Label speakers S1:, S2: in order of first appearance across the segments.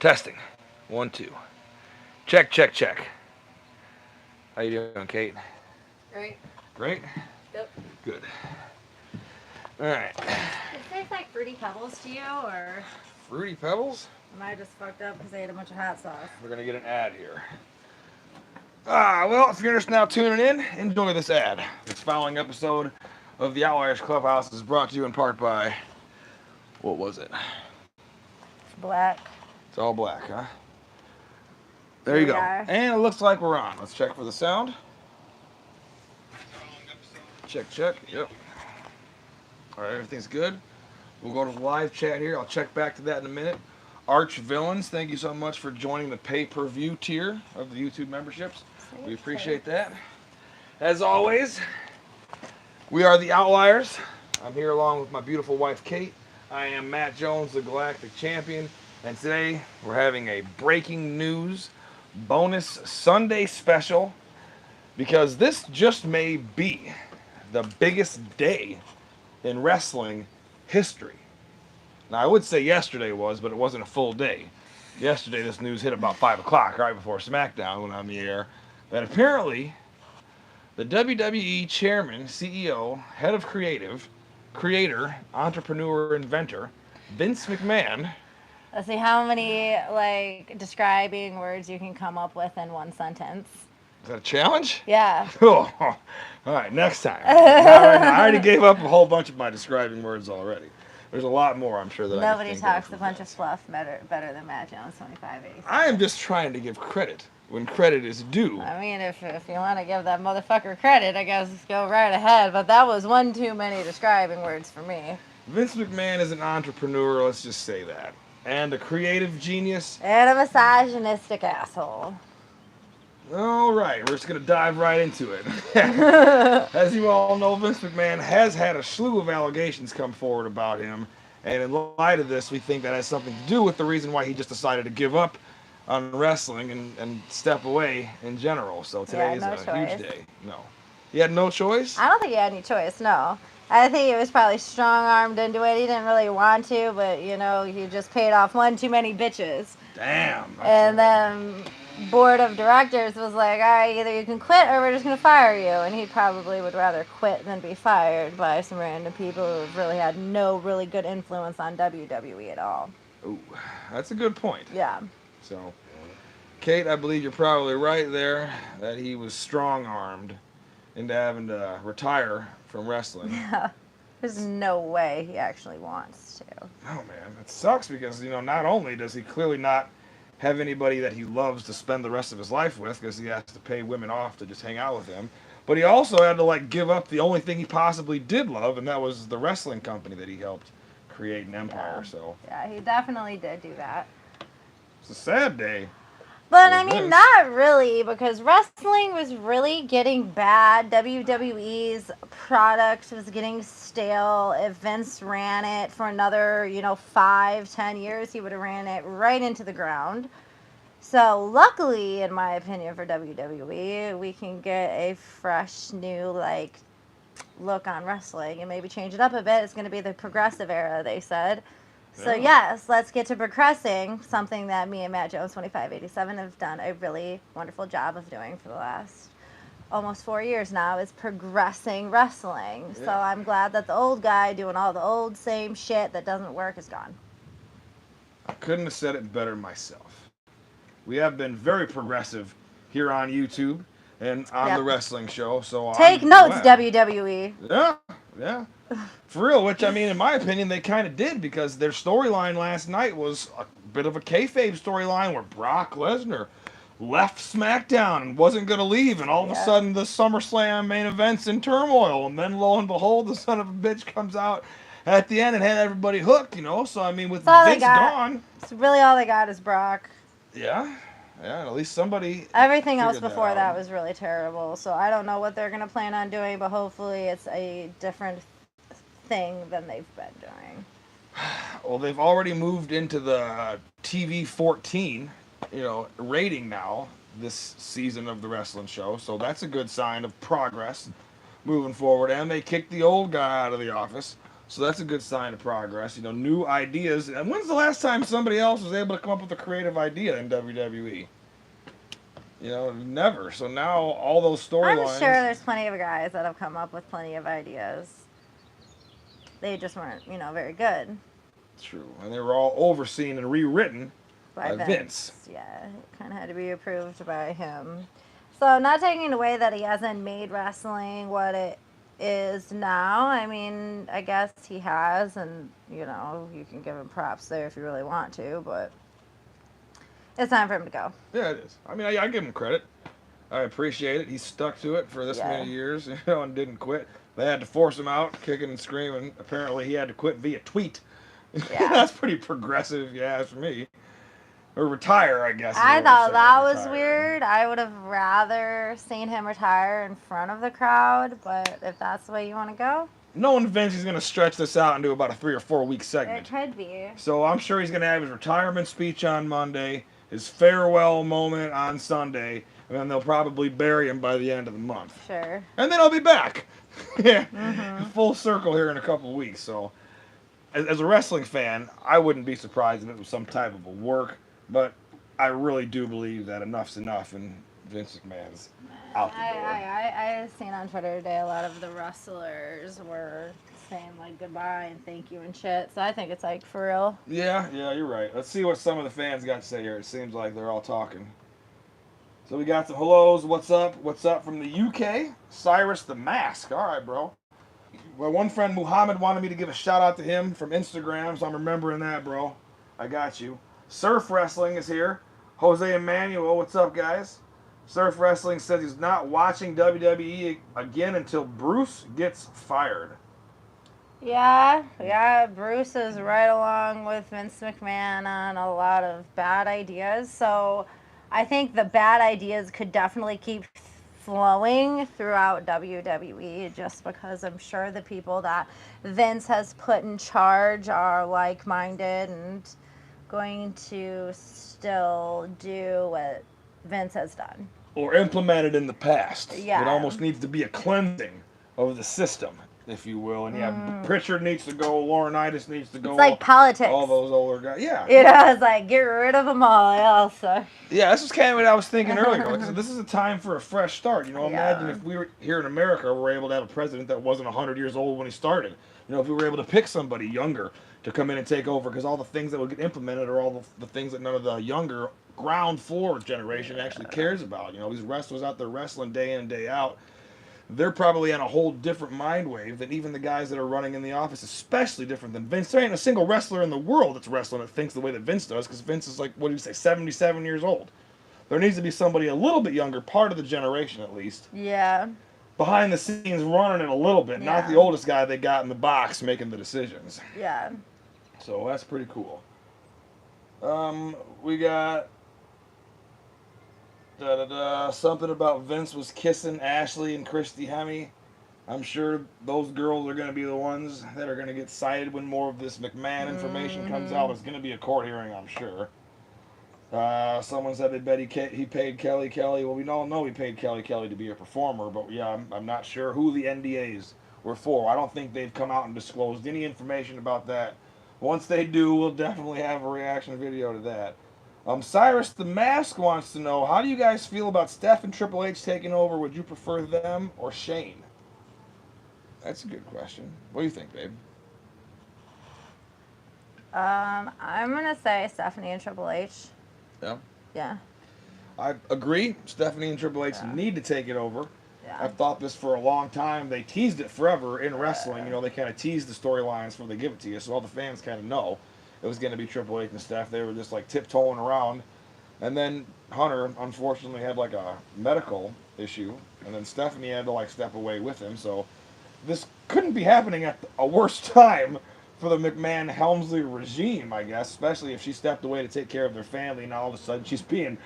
S1: Testing. 1, 2. Check, check, check. How you doing, Kate?
S2: Great.
S1: Great?
S2: Yep.
S1: Good. All right.
S2: Does it taste like Fruity Pebbles to you, or
S1: Fruity Pebbles?
S2: am I just fucked up because I ate a bunch of hot sauce?
S1: We're going to get an ad here. Well, if you're just now tuning in, enjoy this ad. This following episode of the Outliers Clubhouse is brought to you in part by... What was it?
S2: It's black.
S1: It's all black, huh? There you go. And it looks like we're on. Let's check for the sound. Check, check. Yep. All right, everything's good. We'll go to the live chat here. I'll check back to that in a minute. Arch Villains, thank you so much for joining the pay-per-view tier of the YouTube memberships. We appreciate that. As always, we are the Outliers. I'm here along with my beautiful wife, Kate. I am Matt Jones, the Galactic Champion. And today, we're having a breaking news bonus Sunday special, because this just may be the biggest day in wrestling history. Now, I would say yesterday was, but it wasn't a full day. Yesterday, this news hit about 5 o'clock, right before SmackDown went on the air, that apparently the WWE chairman, CEO, head of creator, entrepreneur, inventor, Vince McMahon.
S2: Let's see how many describing words you can come up with in one sentence.
S1: Is that a challenge?
S2: Yeah.
S1: Cool. All right, next time. Not right now. I already gave up a whole bunch of my describing words already. There's a lot more, I'm sure, that
S2: Nobody
S1: I can think
S2: talks
S1: of
S2: a bunch of fluff better than Matt Jones 2580.
S1: I am just trying to give credit when credit is due.
S2: I mean, if you want to give that motherfucker credit, I guess go right ahead. But that was one too many describing words for me.
S1: Vince McMahon is an entrepreneur, let's just say that. And a creative genius.
S2: And a misogynistic asshole.
S1: All right, we're just going to dive right into it. As you all know, Vince McMahon has had a slew of allegations come forward about him. And in light of this, we think that has something to do with the reason why he just decided to give up on wrestling and step away in general. So today is a huge day. No. He had no choice?
S2: I don't think he had any choice, no. I think he was probably strong-armed into it. He didn't really want to, but, he just paid off one too many bitches.
S1: Damn.
S2: And then board of directors was like, all right, either you can quit or we're just going to fire you. And he probably would rather quit than be fired by some random people who really had no really good influence on WWE at all.
S1: Ooh, that's a good point.
S2: Yeah.
S1: So, Kate, I believe you're probably right there that he was strong-armed into having to retire from wrestling.
S2: Yeah. There's no way he actually wants to.
S1: Oh, man. It sucks because, not only does he clearly not have anybody that he loves to spend the rest of his life with because he has to pay women off to just hang out with him, but he also had to, give up the only thing he possibly did love, and that was the wrestling company that he helped create an empire.
S2: Yeah.
S1: So
S2: Yeah, he definitely did do that.
S1: It's a sad day.
S2: But, I mean, not really, because wrestling was really getting bad. WWE's product was getting stale. If Vince ran it for another, 5-10 years, he would have ran it right into the ground. So, luckily, in my opinion, for WWE, we can get a fresh, new, look on wrestling and maybe change it up a bit. It's going to be the progressive era, they said. So, yes, let's get to progressing, something that me and Matt Jones 2587 have done a really wonderful job of doing for the last almost 4 years now, is progressing wrestling. Yeah. So I'm glad that the old guy doing all the old same shit that doesn't work is gone.
S1: I couldn't have said it better myself. We have been very progressive here on YouTube and on the wrestling show. So
S2: take notes, WWE.
S1: Yeah. For real, which, in my opinion, they kind of did, because their storyline last night was a bit of a kayfabe storyline where Brock Lesnar left SmackDown and wasn't going to leave, and all of a sudden the Summerslam main event's in turmoil, and then lo and behold, the son of a bitch comes out at the end and had everybody hooked, So, with Vince gone...
S2: It's really all they got is Brock.
S1: Yeah, at least somebody...
S2: Everything else before that was really terrible, so I don't know what they're going to plan on doing, but hopefully it's a different thing than they've been doing.
S1: Well, they've already moved into the TV 14, rating now this season of the wrestling show, so that's a good sign of progress moving forward. And they kicked the old guy out of the office, So that's a good sign of progress. New ideas. And when's the last time somebody else was able to come up with a creative idea in WWE? Never. So now all those
S2: I'm sure
S1: storylines.
S2: there's plenty of guys that have come up with plenty of ideas. They just weren't, very good.
S1: True. And they were all overseen and rewritten by Vince.
S2: Yeah, it kind of had to be approved by him. So, not taking away that he hasn't made wrestling what it is now. I mean, I guess he has, and, you can give him props there if you really want to, but it's time for him to go.
S1: Yeah, it is. I mean, I give him credit. I appreciate it. He stuck to it for this many years, and didn't quit. They had to force him out, kicking and screaming. Apparently, he had to quit via tweet.
S2: Yeah.
S1: That's pretty progressive, yeah, for me. Or retire, I guess.
S2: I thought that was weird. I would have rather seen him retire in front of the crowd, but if that's the way you want to go.
S1: Knowing Vince, he's going to stretch this out into about a 3 or 4 week segment.
S2: It could be.
S1: So I'm sure he's going to have his retirement speech on Monday, his farewell moment on Sunday, and then they'll probably bury him by the end of the month.
S2: Sure.
S1: And then I'll be back. Full circle here in a couple of weeks. So as a wrestling fan, I wouldn't be surprised if it was some type of a work. But I really do believe that enough's enough, and Vince McMahon's out the door.
S2: I seen on Twitter today a lot of the wrestlers were saying like goodbye and thank you and shit. So I think it's like for real.
S1: Yeah, you're right. Let's see what some of the fans got to say here. It seems like they're all talking. So we got some hellos. What's up? What's up from the UK? Cyrus the Mask. All right, bro. Well, one friend Muhammad wanted me to give a shout out to him from Instagram, so I'm remembering that, bro. I got you. Surf Wrestling is here. Jose Emmanuel, what's up, guys? Surf Wrestling says he's not watching WWE again until Bruce gets fired.
S2: Yeah, Bruce is right along with Vince McMahon on a lot of bad ideas. So I think the bad ideas could definitely keep flowing throughout WWE just because I'm sure the people that Vince has put in charge are like-minded and going to still do what Vince has done.
S1: Or implemented in the past.
S2: Yeah.
S1: It almost needs to be a cleansing of the system, if you will. And Pritchard needs to go, Laurinaitis needs to go.
S2: It's like politics.
S1: All those older guys. Yeah.
S2: It's like, get rid of them all. Also.
S1: Yeah, this is kind of what I was thinking earlier. Like, so this is a time for a fresh start. Imagine if we were here in America, we were able to have a president that wasn't 100 years old when he started. If we were able to pick somebody younger to come in and take over, because all the things that would get implemented are all the things that none of the younger ground floor generation actually cares about. These wrestlers out there wrestling day in and day out, they're probably on a whole different mind wave than even the guys that are running in the office, especially different than Vince. There ain't a single wrestler in the world that's wrestling that thinks the way that Vince does, because Vince is like, what do you say, 77 years old. There needs to be somebody a little bit younger, part of the generation at least.
S2: Yeah. Behind
S1: the scenes running it a little bit, not the oldest guy they got in the box making the decisions.
S2: Yeah.
S1: So that's pretty cool. We got something about Vince was kissing Ashley and Christy Hemme. I'm sure those girls are going to be the ones that are going to get cited when more of this McMahon information comes out. There's going to be a court hearing, I'm sure. Someone said they bet he paid Kelly Kelly. Well, we all know he paid Kelly Kelly to be a performer, but yeah, I'm not sure who the NDAs were for. I don't think they've come out and disclosed any information about that. Once they do, we'll definitely have a reaction video to that. Cyrus the Mask wants to know, how do you guys feel about Steph and Triple H taking over? Would you prefer them or Shane? That's a good question. What do you think, babe?
S2: I'm going to say Stephanie and Triple H.
S1: Yeah?
S2: Yeah.
S1: I agree. Stephanie and Triple H need to take it over. Yeah. I've thought this for a long time. They teased it forever in wrestling. They kind of tease the storylines before they give it to you, so all the fans kind of know it was going to be Triple H and Steph. They were just like tiptoeing around. And then Hunter, unfortunately, had like a medical issue, and then Stephanie had to like step away with him. So this couldn't be happening at a worse time for the McMahon-Helmsley regime, I guess, especially if she stepped away to take care of their family, and all of a sudden she's being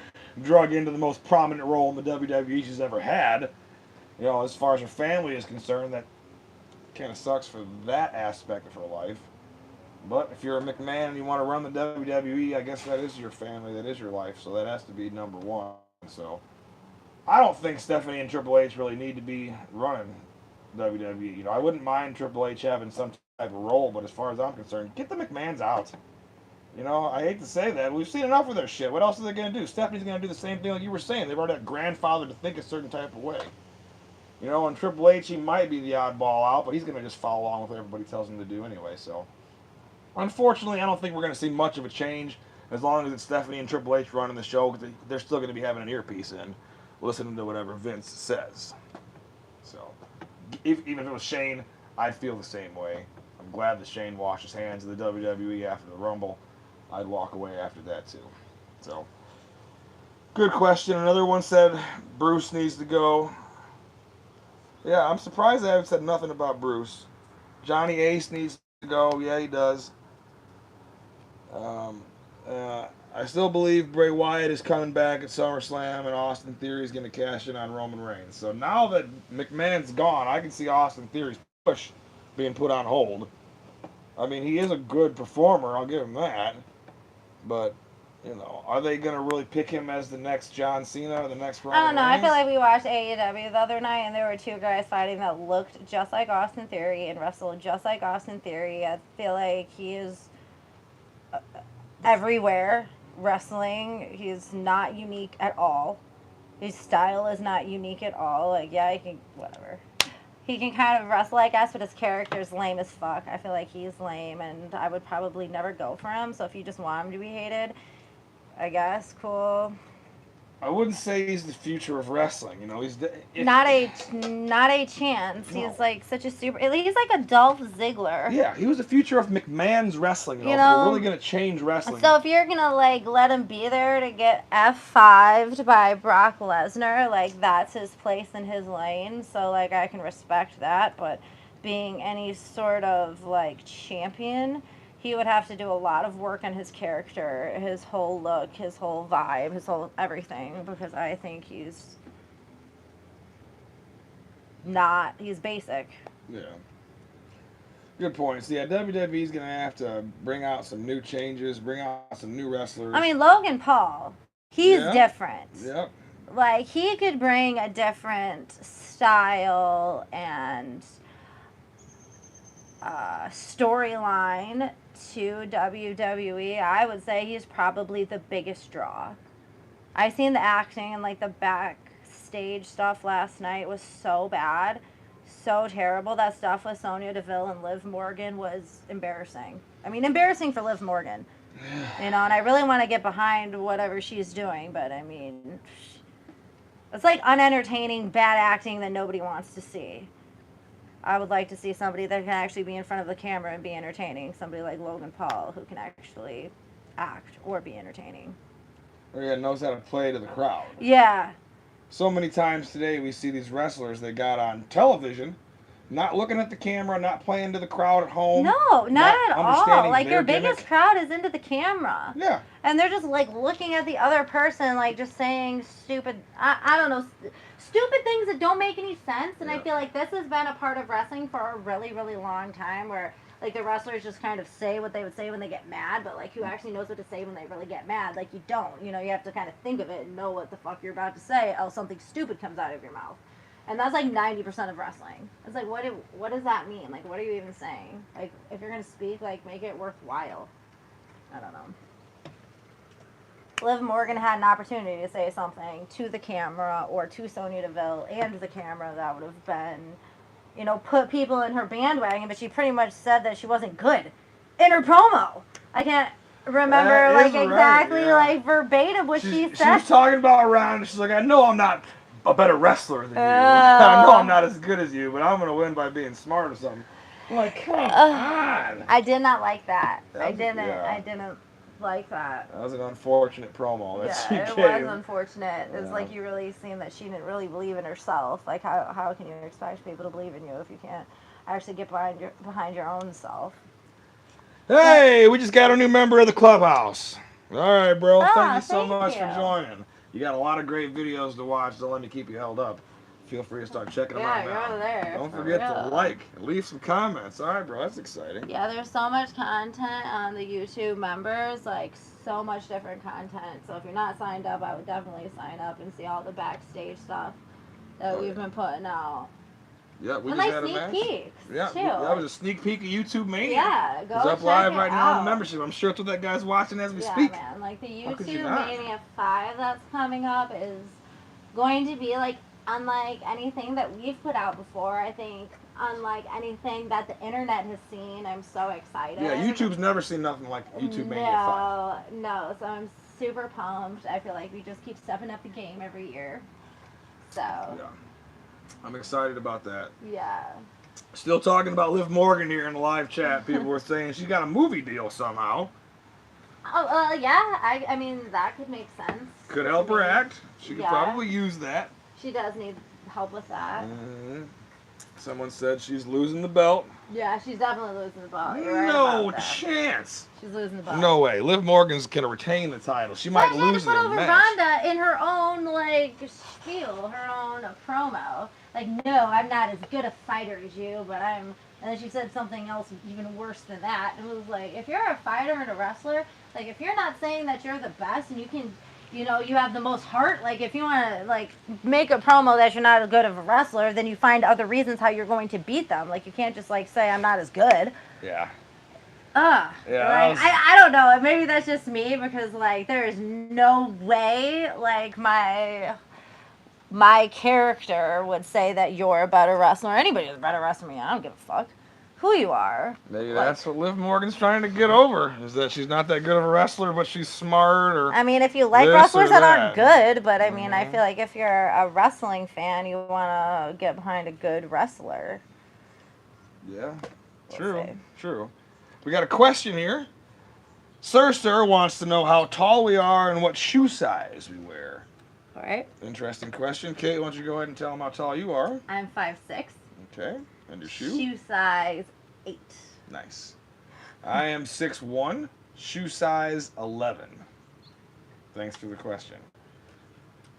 S1: drug into the most prominent role in the WWE she's ever had. As far as her family is concerned, that kind of sucks for that aspect of her life. But if you're a McMahon and you want to run the WWE, I guess that is your family, that is your life, so that has to be number one. So I don't think Stephanie and Triple H really need to be running WWE. I wouldn't mind Triple H having some of role, but as far as I'm concerned, get the McMahons out. You know, I hate to say that. We've seen enough of their shit. What else are they going to do? Stephanie's going to do the same thing like you were saying. They've already got grandfather to think a certain type of way. You know, and Triple H, he might be the oddball out, but he's going to just follow along with what everybody tells him to do anyway. So, unfortunately, I don't think we're going to see much of a change as long as it's Stephanie and Triple H running the show. They're still going to be having an earpiece in, listening to whatever Vince says. So, even if it was Shane, I'd feel the same way. I'm glad that Shane washed his hands of the WWE after the Rumble. I'd walk away after that too. So, good question. Another one said Bruce needs to go. Yeah, I'm surprised I haven't said nothing about Bruce. Johnny Ace needs to go. Yeah, he does. I still believe Bray Wyatt is coming back at SummerSlam, and Austin Theory is going to cash in on Roman Reigns. So now that McMahon's gone, I can see Austin Theory's push being put on hold. I mean, he is a good performer. I'll give him that. But, you know, are they going to really pick him as the next John Cena or the next Roman
S2: I don't know.
S1: Reigns?
S2: I feel like we watched AEW the other night, and there were two guys fighting that looked just like Austin Theory and wrestled just like Austin Theory. I feel like he is everywhere wrestling. He's not unique at all. His style is not unique at all. Like, yeah, he can, whatever. He can kind of wrestle, I guess, but his character's lame as fuck. I feel like he's lame, and I would probably never go for him. So if you just want him to be hated, I guess, cool.
S1: I wouldn't say he's the future of wrestling. You know,
S2: Not a chance.
S1: No.
S2: He's like such a super. He's like a Dolph Ziggler.
S1: Yeah, he was the future of McMahon's wrestling.
S2: You
S1: If
S2: know,
S1: we're really gonna change wrestling.
S2: So if you're gonna like let him be there to get F5'd by Brock Lesnar, like that's his place in his lane. So like I can respect that, but being any sort of like champion, he would have to do a lot of work on his character, his whole look, his whole vibe, his whole everything, because I think he's basic.
S1: Yeah. Good points. Yeah, WWE's going to have to bring out some new changes, bring out some new wrestlers.
S2: I mean, Logan Paul, he's different.
S1: Yep.
S2: Like, he could bring a different style and storyline to WWE. I would say he's probably the biggest draw. I seen the acting and like the backstage stuff last night was so bad, so terrible. That stuff with Sonya Deville and Liv Morgan was embarrassing. I mean, embarrassing for Liv Morgan, you know. And I really want to get behind whatever she's doing, but I mean, it's like unentertaining, bad acting that nobody wants to see. I would like to see somebody that can actually be in front of the camera and be entertaining. Somebody like Logan Paul who can actually act or be entertaining.
S1: Or yeah, knows how to play to the crowd.
S2: Yeah.
S1: So many times today we see these wrestlers that got on television, not looking at the camera, not playing to the crowd at home.
S2: No, not at all. Like your
S1: gimmick.
S2: biggest crowd is into the camera.
S1: Yeah.
S2: And they're just like looking at the other person, like just saying stupid, I don't know, stupid things that don't make any sense. And I feel like this has been a part of wrestling for a really, really long time where like the wrestlers just kind of say what they would say when they get mad, but like who actually knows what to say when they really get mad? Like you don't, you know, you have to kind of think of it and know what the fuck you're about to say, else something stupid comes out of your mouth. And that's like 90% of wrestling. It's like, what does that mean? Like, what are you even saying? Like, if you're going to speak, like, make it worthwhile. I don't know. Liv Morgan had an opportunity to say something to the camera or to Sonya Deville and the camera that would have been, you know, put people in her bandwagon, but she pretty much said that she wasn't good in her promo. I can't remember, like, exactly, like, verbatim what she said.
S1: She was talking about Ron, and she's like, I know I'm not a better wrestler than you. I know I'm not as good as you, but I'm going to win by being smart or something. I'm like, come on.
S2: I did not like that. I didn't like that.
S1: That was an unfortunate promo that she
S2: gave. It was unfortunate. It was like you really seen that she didn't really believe in herself. Like, how can you expect people to believe in you if you can't actually get behind your own self?
S1: Hey, we just got a new member of the clubhouse. All right, bro. Thank you so much for joining. You got a lot of great videos to watch. Don't let me keep you held up. Feel free to start checking them out now.
S2: Yeah, go there.
S1: Don't forget to like, leave some comments. All right, bro. That's exciting.
S2: Yeah, there's so much content on the YouTube members, like so much different content. So if you're not signed up, I would definitely sign up and see all the backstage stuff that we've been putting out.
S1: Yeah, we
S2: And
S1: just
S2: like
S1: had a
S2: sneak
S1: match.
S2: peeks,
S1: Yeah,
S2: too.
S1: that was a sneak peek of YouTube Mania.
S2: Yeah, go
S1: It's up
S2: check
S1: live
S2: it
S1: right now on
S2: out.
S1: the membership. I'm sure that's what that guy's watching as we
S2: Yeah,
S1: speak.
S2: man. Like the
S1: How could you
S2: YouTube
S1: not?
S2: Mania 5 that's coming up is going to be like unlike anything that we've put out before. I think unlike anything that the internet has seen. I'm so excited.
S1: Yeah, YouTube's never seen nothing like YouTube Mania 5.
S2: No. So I'm super pumped. I feel like we just keep stepping up the game every year. So.
S1: Yeah. I'm excited about that.
S2: Yeah.
S1: Still talking about Liv Morgan here in the live chat. People were saying she's got a movie deal somehow.
S2: Oh, yeah. I mean, that could make sense.
S1: Could help her act. She could probably use that.
S2: She does need help with that.
S1: Mm-hmm. Someone said she's losing the belt.
S2: Yeah, she's definitely losing the belt. You're right
S1: No
S2: about that.
S1: chance.
S2: She's losing the belt.
S1: No way. Liv Morgan's gonna retain the title. She might lose in the match.
S2: Ronda in her own like spiel, her own promo. Like, no, I'm not as good a fighter as you, but I'm. And then she said something else even worse than that. It was like, if you're a fighter and a wrestler, like if you're not saying that you're the best and you can, you know, you have the most heart. Like if you want to like make a promo that you're not as good of a wrestler, then you find other reasons how you're going to beat them. Like you can't just like say I'm not as good.
S1: Yeah.
S2: Yeah, like, I don't know. Maybe that's just me because like there is no way like my character would say that you're a better wrestler. Anybody's a better wrestler than me. I don't give a fuck who you are.
S1: Maybe that's what Liv Morgan's trying to get over, is that she's not that good of a wrestler, but she's smart. Or
S2: I mean, if you like wrestlers that aren't good, but I mean, I feel like if you're a wrestling fan, you want to get behind a good wrestler.
S1: Yeah, true. We got a question here. Sir wants to know how tall we are and what shoe size we wear.
S2: All right.
S1: Interesting question. Kate, why don't you go ahead and tell them how tall you are?
S2: I'm 5'6".
S1: Okay. And your shoe?
S2: Shoe size 8.
S1: Nice. I am 6'1", shoe size 11. Thanks for the question.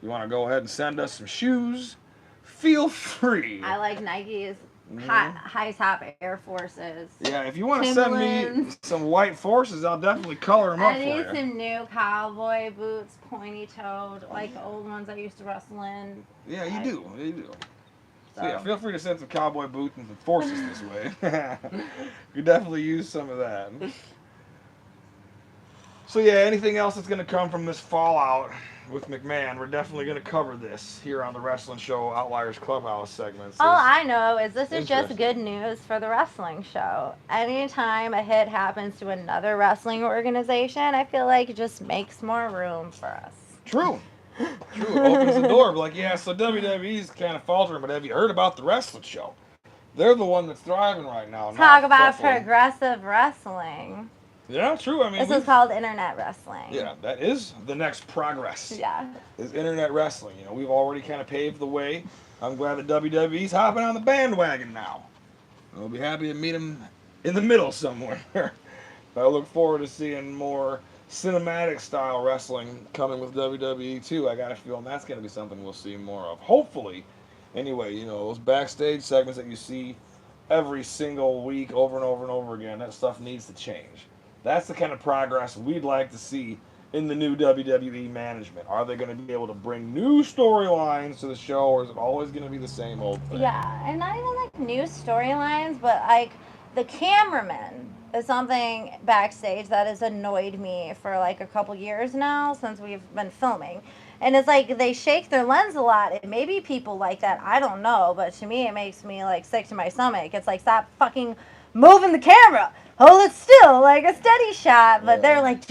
S1: You want to go ahead and send us some shoes? Feel free.
S2: I like Nikes. High top Air Forces.
S1: Yeah, if you want to send me some white forces, I'll definitely color them up for you.
S2: I need some new cowboy boots, pointy-toed, like the old ones I used to wrestle in.
S1: Yeah, you do. So yeah, feel free to send some cowboy boots and some forces this way. You definitely use some of that. So yeah, anything else that's going to come from this fallout with McMahon, we're definitely going to cover this here on the Wrestling Show Outliers Clubhouse segments.
S2: All I know is this is just good news for the wrestling show. Anytime a hit happens to another wrestling organization, I feel like it just makes more room for us.
S1: True. It opens the door. Like, yeah, so WWE's kind of faltering, but have you heard about the Wrestling Show? They're the one that's thriving right now.
S2: Talk about progressive wrestling.
S1: Yeah, true. I mean,
S2: this is called internet wrestling.
S1: Yeah, that is the next progress.
S2: Yeah.
S1: Is internet wrestling. You know, we've already kind of paved the way. I'm glad that WWE's hopping on the bandwagon now. We'll be happy to meet them in the middle somewhere. I look forward to seeing more cinematic style wrestling coming with WWE too. I got a feeling that's going to be something we'll see more of. Hopefully. Anyway, you know, those backstage segments that you see every single week over and over and over again, that stuff needs to change. That's the kind of progress we'd like to see in the new WWE management. Are they going to be able to bring new storylines to the show, or is it always going to be the same old thing?
S2: Yeah, and not even like new storylines, but like the cameraman is something backstage that has annoyed me for like a couple years now since we've been filming. And it's like they shake their lens a lot. And maybe people like that. I don't know. But to me, it makes me like sick to my stomach. It's like, stop fucking moving the camera. Hold it still, like a steady shot. But they're like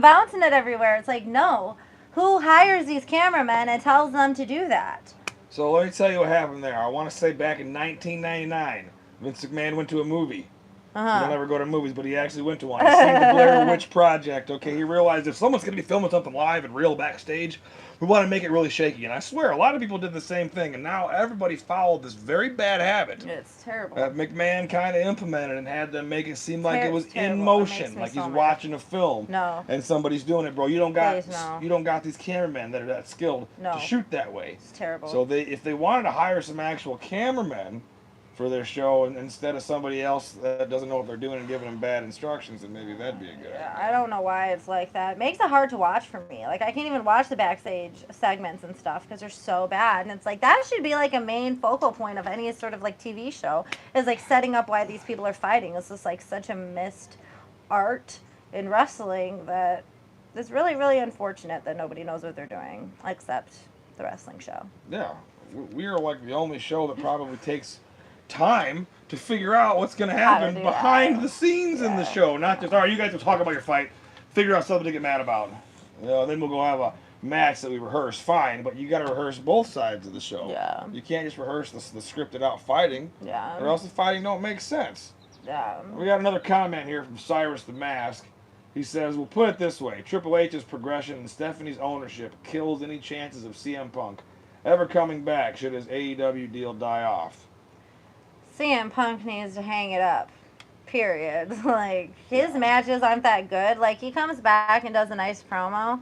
S2: bouncing it everywhere. It's like, no. Who hires these cameramen and tells them to do that?
S1: So let me tell you what happened there. I want to say back in 1999, Vince McMahon went to a movie. He don't ever go to movies, but he actually went to one. He seen the Blair Witch Project. Okay, he realized if someone's going to be filming something live and real backstage, we want to make it really shaky. And I swear, a lot of people did the same thing, and now everybody's followed this very bad habit.
S2: It's terrible.
S1: That McMahon kind of implemented and had them make it seem like it was in motion, like he's watching a film.
S2: No.
S1: And somebody's doing it, bro. You don't got these cameramen that are that skilled to shoot that way.
S2: It's terrible.
S1: So if they wanted to hire some actual cameramen for their show, and instead of somebody else that doesn't know what they're doing and giving them bad instructions, then maybe that'd be a good idea.
S2: I don't know why it's like that. It makes it hard to watch for me. Like, I can't even watch the backstage segments and stuff because they're so bad. And it's like, that should be like a main focal point of any sort of like TV show, is like setting up why these people are fighting. It's just like such a missed art in wrestling that it's really, really unfortunate that nobody knows what they're doing except the wrestling show.
S1: Yeah, we are like the only show that probably takes time to figure out what's going to happen behind the scenes in the show. Not just, all right, you guys will talk about your fight, figure out something to get mad about. You know, then we'll go have a match that we rehearse, fine, but you got to rehearse both sides of the show.
S2: Yeah.
S1: You can't just rehearse the scripted out fighting, or else the fighting don't make sense.
S2: Yeah.
S1: We got another comment here from Cyrus the Mask. He says, we'll put it this way, Triple H's progression and Stephanie's ownership kills any chances of CM Punk ever coming back should his AEW deal die off.
S2: CM Punk needs to hang it up. Period. Like, his matches aren't that good. Like, he comes back and does a nice promo,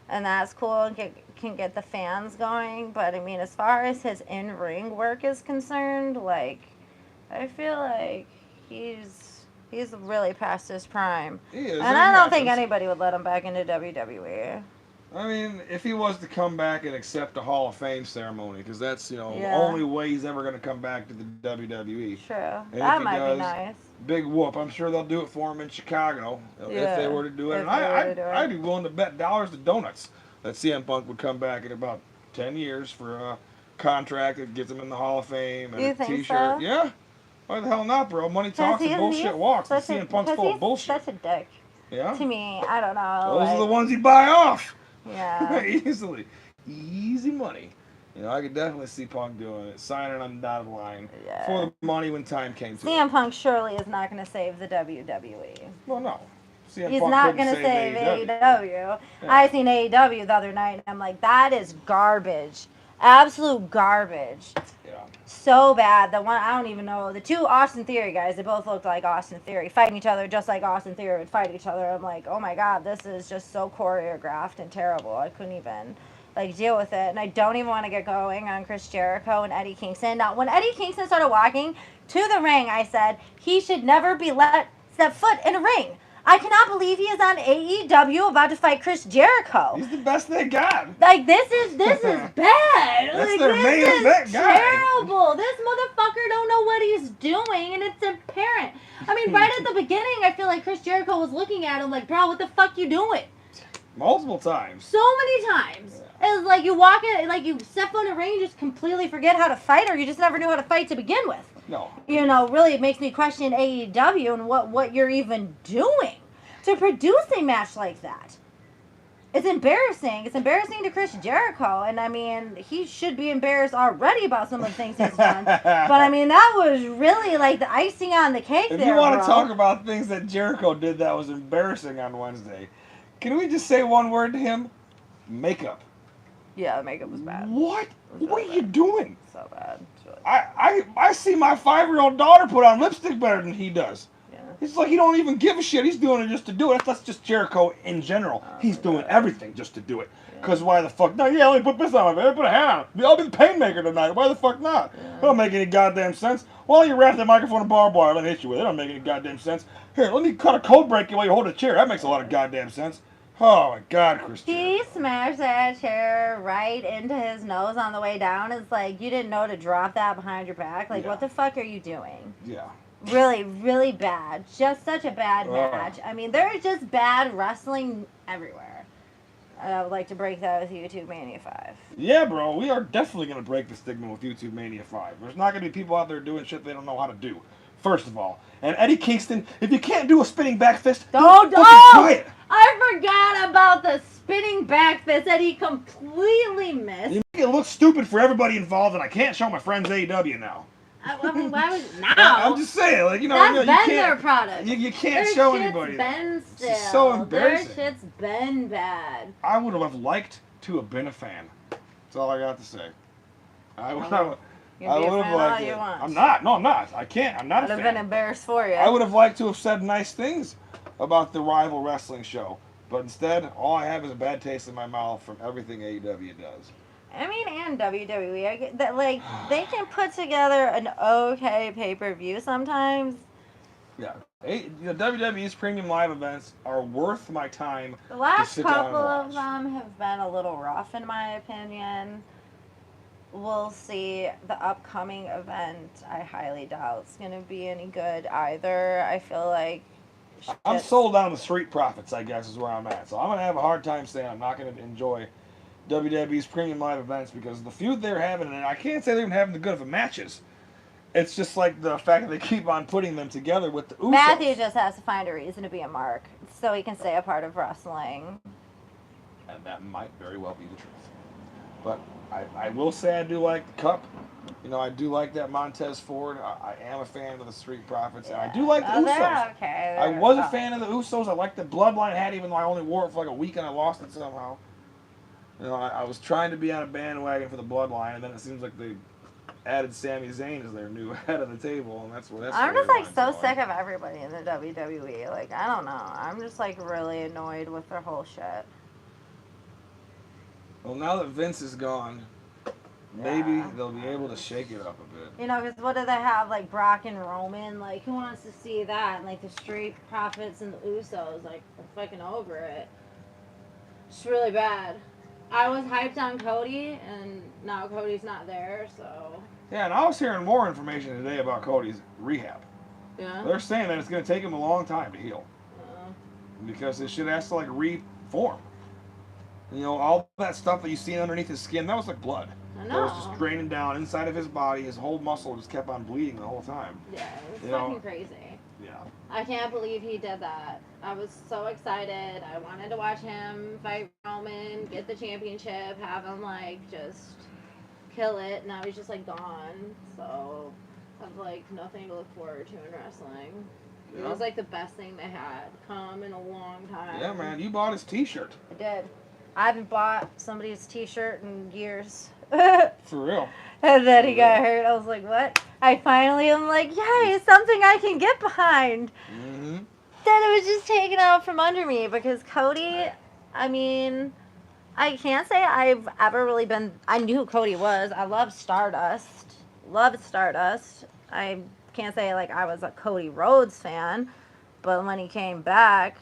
S2: and that's cool and can get the fans going. But, I mean, as far as his in-ring work is concerned, like, I feel like he's really past his prime.
S1: He is.
S2: And I don't think anybody would let him back into WWE.
S1: I mean, if he was to come back and accept a Hall of Fame ceremony, because that's, the only way he's ever going to come back to the WWE.
S2: True.
S1: And
S2: that might be nice.
S1: Big whoop. I'm sure they'll do it for him in Chicago if they were to do it. And I'd be willing to bet dollars to donuts that CM Punk would come back in about 10 years for a contract that gets him in the Hall of Fame and
S2: you
S1: a
S2: think
S1: T-shirt.
S2: So?
S1: Yeah. Why the hell not, bro? Money talks and bullshit walks. And CM Punk's full of bullshit.
S2: Such a dick.
S1: Yeah?
S2: To me, I don't know.
S1: Those are the ones you buy off.
S2: Yeah.
S1: Easily. Easy money. I could definitely see Punk doing it. Signing on the dotted line for the money when time came to it.
S2: CM Punk surely is not going to save the WWE.
S1: Well, no.
S2: He's not going to save AEW. Yeah. I seen AEW the other night, and I'm like, that is garbage. Absolute garbage.
S1: Yeah.
S2: So bad. The one, I don't even know. The two Austin Theory guys, they both looked like Austin Theory, fighting each other just like Austin Theory would fight each other. I'm like, oh my God, this is just so choreographed and terrible. I couldn't even deal with it. And I don't even want to get going on Chris Jericho and Eddie Kingston. Now, when Eddie Kingston started walking to the ring, I said he should never be let step foot in a ring. I cannot believe he is on AEW about to fight Chris Jericho.
S1: He's the best they got.
S2: Like, this is bad.
S1: That's their main event guy.
S2: Terrible. This motherfucker don't know what he's doing, and it's apparent. I mean, right at the beginning, I feel like Chris Jericho was looking at him like, bro, what the fuck you doing?
S1: Multiple times.
S2: So many times. Yeah. It's like you walk in, like you step on a ring, you just completely forget how to fight, or you just never knew how to fight to begin with.
S1: No.
S2: Really it makes me question AEW and what you're even doing to produce a match like that. It's embarrassing. It's embarrassing to Chris Jericho, and I mean, he should be embarrassed already about some of the things he's done. But I mean, that was really like the icing on the cake
S1: if
S2: there,
S1: you want
S2: bro.
S1: to talk about things that Jericho did that was embarrassing on Wednesday, can we just say one word to him? Makeup.
S2: Yeah, the makeup was bad.
S1: What? What are you doing?
S2: So bad. Really
S1: I see my 5-year-old daughter put on lipstick better than he does.
S2: Yeah.
S1: It's like he don't even give a shit. He's doing it just to do it. That's just Jericho in general. He's doing everything just to do it. Because why the fuck not? Yeah, let me put this on my face. Put a hat on. I'll be the painmaker tonight. Why the fuck not? It don't make any goddamn sense. Why don't you wrap that microphone in barbed wire? Let me hit you with it. It don't make any goddamn sense. Here, let me cut a code break you while you hold a chair. That makes a lot of goddamn sense. Oh my God, Christian.
S2: He smashed that chair right into his nose on the way down. It's like, you didn't know to drop that behind your back. Like, what the fuck are you doing?
S1: Yeah.
S2: Really, really bad. Just such a bad match. I mean, there is just bad wrestling everywhere. And I would like to break that with YouTube Mania 5.
S1: Yeah, bro. We are definitely going to break the stigma with YouTube Mania 5. There's not going to be people out there doing shit they don't know how to do. First of all. And Eddie Kingston, if you can't do a spinning back fist, don't try it.
S2: I forgot about the spinning back fist that he completely missed.
S1: You make it look stupid for everybody involved, and I can't show my friends AEW now.
S2: I mean, why would now?
S1: I'm just saying, like,
S2: that's
S1: you
S2: been their product.
S1: You can't show anybody.
S2: Been still.
S1: It's so embarrassing.
S2: Their shit's been bad.
S1: I would have liked to have been a fan. That's all I got to say. I would have liked it. I'm not. No, I'm not. I can't. I'm not a fan.
S2: I'd have been embarrassed for you.
S1: I would have liked to have said nice things about the rival wrestling show, but instead, all I have is a bad taste in my mouth from everything AEW does.
S2: I mean, and WWE. That like they can put together an okay pay-per-view sometimes.
S1: Yeah. WWE's premium live events are worth my time
S2: The
S1: to
S2: last
S1: sit down and
S2: couple of
S1: watch.
S2: them have been a little rough, in my opinion. We'll see. The upcoming event, I highly doubt it's going to be any good either. I feel like
S1: I'm sold on the Street Profits, I guess, is where I'm at. So I'm going to have a hard time saying I'm not going to enjoy WWE's premium live events because the feud they're having, and I can't say they're even having the good of a matches. It's just like the fact that they keep on putting them together with the Usos.
S2: Matthew just has to find a reason to be a mark so he can stay a part of wrestling.
S1: And that might very well be the truth. But I will say I do like the Cup. You know, I do like that Montez Ford. I am a fan of the Street Profits. And I do like the Usos.
S2: They're okay.
S1: I was a fan of the Usos. I liked the Bloodline hat, even though I only wore it for like a week and I lost it somehow. You know, I was trying to be on a bandwagon for the Bloodline, and then it seems like they added Sami Zayn as their new head of the table, and that's
S2: I'm just like so
S1: going.
S2: sick of everybody in the WWE. Like, I don't know. I'm just like really annoyed with their whole shit.
S1: Well, now that Vince is gone, maybe they'll be able to shake it up a bit.
S2: You know, because what do they have? Like Brock and Roman? Like, who wants to see that? And like the Street Profits and the Usos, like, I'm fucking over it. It's really bad. I was hyped on Cody, and now Cody's not there, so.
S1: Yeah, and I was hearing more information today about Cody's rehab.
S2: Yeah.
S1: They're saying that it's going to take him a long time to heal. Because this shit has to, like, reform. You know, all that stuff that you see underneath his skin, that was like blood.
S2: I know.
S1: That was just draining down inside of his body. His whole muscle just kept on bleeding the whole time.
S2: Yeah, it was fucking crazy.
S1: Yeah.
S2: I can't believe he did that. I was so excited. I wanted to watch him fight Roman, get the championship, have him, like, just kill it. Now he's just, like, gone. So I have, like, nothing to look forward to in wrestling. Yeah. It was, like, the best thing they had come in a long time.
S1: Yeah, man. You bought his t-shirt.
S2: I did. I haven't bought somebody's t-shirt in years.
S1: For real.
S2: And then he got hurt. I was like, what? I finally am like, yay, something I can get behind.
S1: Mm-hmm.
S2: Then it was just taken out from under me because Cody, I mean, I can't say I've ever really been, I knew who Cody was. I love Stardust. Loved Stardust. I can't say like I was a Cody Rhodes fan, but when he came back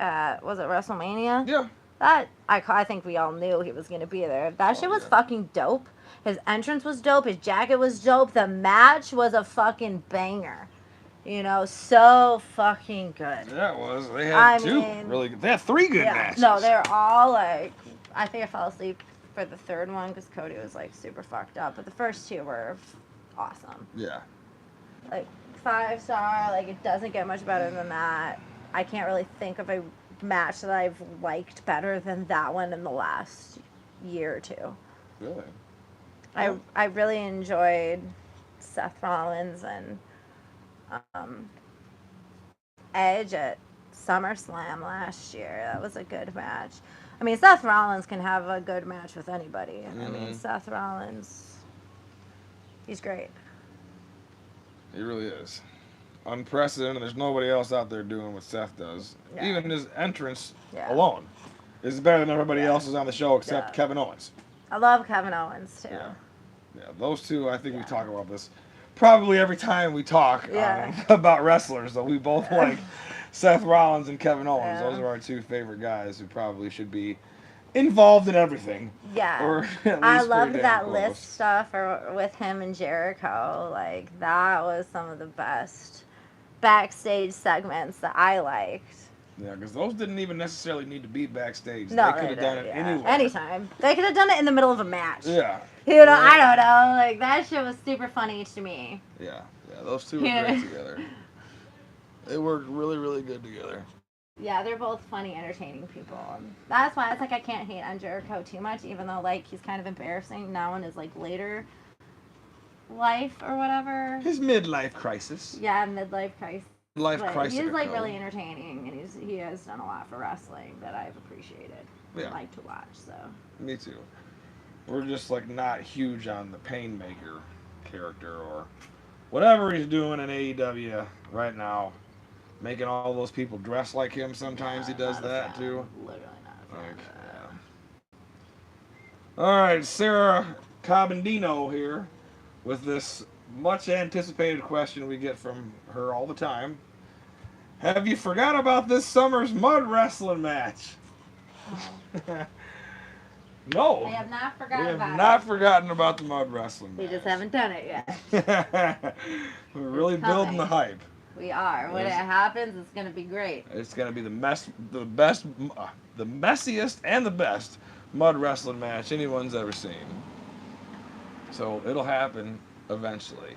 S2: at, was it WrestleMania?
S1: Yeah.
S2: That, I think we all knew he was going to be there. That shit was fucking dope. His entrance was dope. His jacket was dope. The match was a fucking banger. You know, so fucking good.
S1: Yeah, it was. They had really good. They had 3 good matches.
S2: No, they're all like, I think I fell asleep for the third one because Cody was like super fucked up. But the first 2 were awesome.
S1: Yeah.
S2: Like 5-star, like it doesn't get much better than that. I can't really think of a match that I've liked better than that one in the last year or 2.
S1: Really?
S2: I really enjoyed Seth Rollins and Edge at SummerSlam last year. That was a good match. I mean, Seth Rollins can have a good match with anybody. Mm-hmm. I mean, Seth Rollins, he's great.
S1: He really is. Unprecedented. There's nobody else out there doing what Seth does. Yeah. Even his entrance alone is better than everybody else's on the show except Kevin Owens.
S2: I love Kevin Owens too.
S1: Yeah, those two. I think we talk about this probably every time we talk about wrestlers. So we both like Seth Rollins and Kevin Owens. Those are our 2 favorite guys who probably should be involved in everything.
S2: Yeah.
S1: Or at least
S2: I loved that list stuff with him and Jericho. Like that was some of the best backstage segments that I liked.
S1: Yeah, because those didn't even necessarily need to be backstage.
S2: No,
S1: they could have done it anywhere.
S2: Anytime. They could have done it in the middle of a match.
S1: Yeah.
S2: You know, I don't know. Like, that shit was super funny to me.
S1: Yeah. Those 2 were great together. They worked really, really good together.
S2: Yeah, they're both funny, entertaining people. That's why it's like I can't hate on Jericho too much, even though, like, he's kind of embarrassing now in his, like, later life or whatever.
S1: His midlife crisis.
S2: Yeah, midlife crisis.
S1: Crisis.
S2: He's like really entertaining, and he has done a lot for wrestling that I've appreciated. And like to watch. So.
S1: Me too. We're just like not huge on the Painmaker character or whatever he's doing in AEW right now, making all those people dress like him. Sometimes he does that too.
S2: Literally not.
S1: All right, Sarah Cabandino here with this much anticipated question we get from her all the time. Have you forgot about this summer's mud wrestling match?
S2: Oh.
S1: No.
S2: I have not
S1: We
S2: forgotten
S1: have
S2: about
S1: not
S2: it.
S1: forgotten about the mud wrestling match.
S2: We just haven't done it yet.
S1: We're really building the hype.
S2: We are. When it happens, it's going to be great.
S1: It's going to be the messiest and the best mud wrestling match anyone's ever seen. So it'll happen eventually.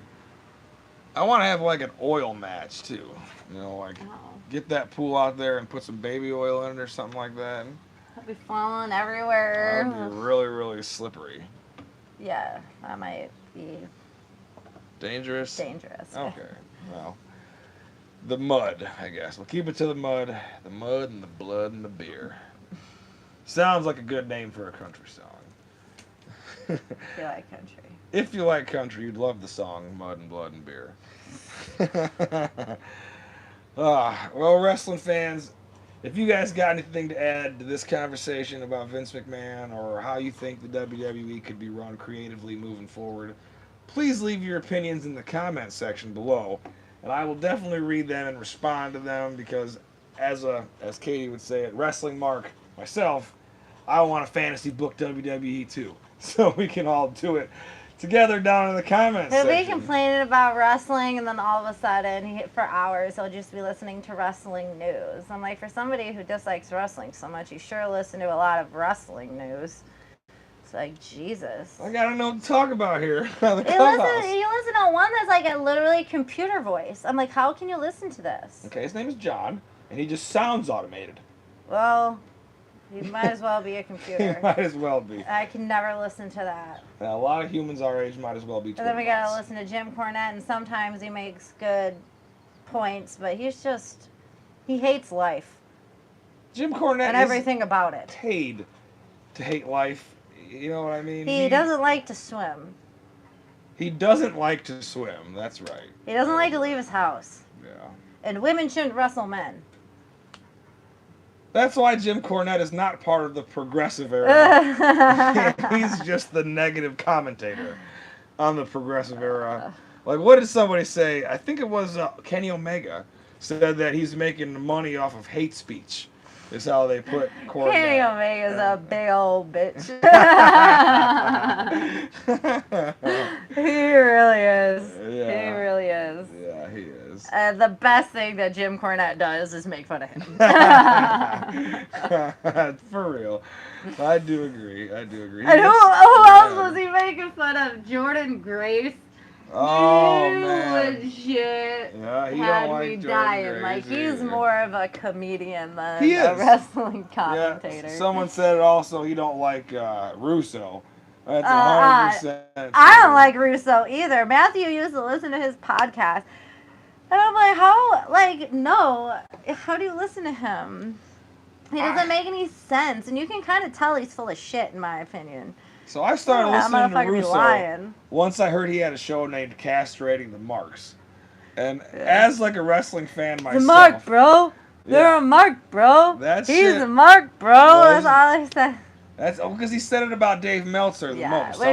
S1: I want to have like an oil match too. You know, like get that pool out there and put some baby oil in it or something like that.
S2: It'll be falling everywhere.
S1: That would be really, really slippery.
S2: Yeah, that might be
S1: dangerous.
S2: Okay.
S1: Well, the mud, I guess. We'll keep it to the mud and the blood and the beer. Sounds like a good name for a country song.
S2: If you like country.
S1: If you like country, you'd love the song Mud and Blood and Beer. Well, wrestling fans, if you guys got anything to add to this conversation about Vince McMahon or how you think the WWE could be run creatively moving forward, please leave your opinions in the comments section below. And I will definitely read them and respond to them because, as Katie would say it, Wrestling Mark, myself, I want to fantasy book WWE too. So we can all do it together down in the comments
S2: He'll
S1: section.
S2: be complaining about wrestling, and then all of a sudden, for hours, he'll just be listening to wrestling news. I'm like, for somebody who dislikes wrestling so much, you sure listen to a lot of wrestling news. It's like, Jesus.
S1: I gotta know what to talk about here.
S2: You listen to one that's like a literally computer voice. I'm like, how can you listen to this?
S1: Okay, his name is John, and he just sounds automated.
S2: Well, he might as well be a computer.
S1: He might as well be.
S2: I can never listen to that.
S1: A lot of humans our age might as well be.
S2: And then we gotta listen to Jim Cornette, and sometimes he makes good points, but he hates life.
S1: Jim Cornette
S2: and everything about it.
S1: Paid to hate life. You know what I mean?
S2: He doesn't like to swim.
S1: He doesn't like to swim. That's right.
S2: He doesn't like to leave his house.
S1: Yeah.
S2: And women shouldn't wrestle men.
S1: That's why Jim Cornette is not part of the progressive era. He's just the negative commentator on the progressive era. Like, what did somebody say? I think it was Kenny Omega said that he's making money off of hate speech. Is how they put Cornette.
S2: Kenny Omega's a big old bitch. He really is.
S1: Yeah.
S2: He really is.
S1: Yeah, he is.
S2: The best thing that Jim Cornette does is make fun of him.
S1: For real. I do agree.
S2: And who else was he making fun of? Jordan Grace?
S1: Oh,
S2: you
S1: man.
S2: legit
S1: Yeah, he
S2: had
S1: don't like
S2: me
S1: Jordan
S2: dying.
S1: Grace
S2: Like, he's
S1: either.
S2: more of a comedian than
S1: He
S2: a
S1: is.
S2: wrestling commentator.
S1: Yeah, someone said it also, he don't like Russo. That's 100%.
S2: I don't like Russo either. Matthew used to listen to his podcast. And I'm like, how do you listen to him? He doesn't make any sense. And you can kind of tell he's full of shit, in my opinion.
S1: So I started listening to Russo
S2: lying.
S1: once I heard he had a show named Castrating the Marks. And as like a wrestling fan myself.
S2: He's a mark, bro. You're a mark, bro. He's a mark, bro. That's all I said.
S1: That's because he said it about Dave Meltzer the most.
S2: Which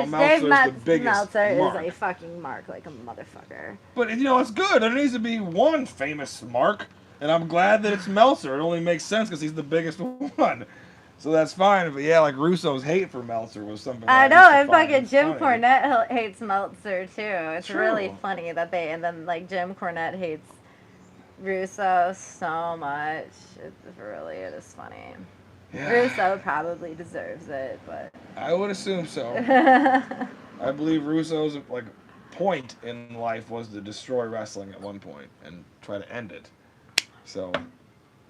S1: Dave
S2: Meltzer is
S1: mark.
S2: a fucking mark, like a motherfucker.
S1: But, you know, it's good. There needs to be one famous mark. And I'm glad that it's Meltzer. It only makes sense because he's the biggest one. So that's fine. But yeah, like Russo's hate for Meltzer was something.
S2: I know. And fucking Jim Cornette hates Meltzer too. It's really funny that and then like Jim Cornette hates Russo so much. It is funny. Yeah. Russo probably deserves it, but
S1: I would assume so. I believe Russo's like point in life was to destroy wrestling at one point and try to end it. So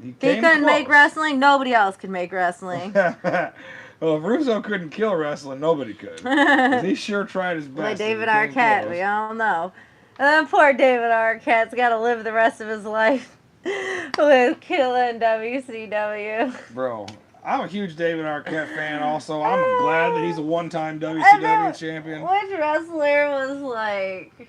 S1: he couldn't
S2: make wrestling. Nobody else could make wrestling.
S1: Well, if Russo couldn't kill wrestling, nobody could. He sure tried his best.
S2: Like David Arquette, we all know. And then poor David Arquette's got to live the rest of his life with killing WCW.
S1: Bro, I'm a huge David Arquette fan also. I'm glad that he's a one-time WCW champion.
S2: Which wrestler was like,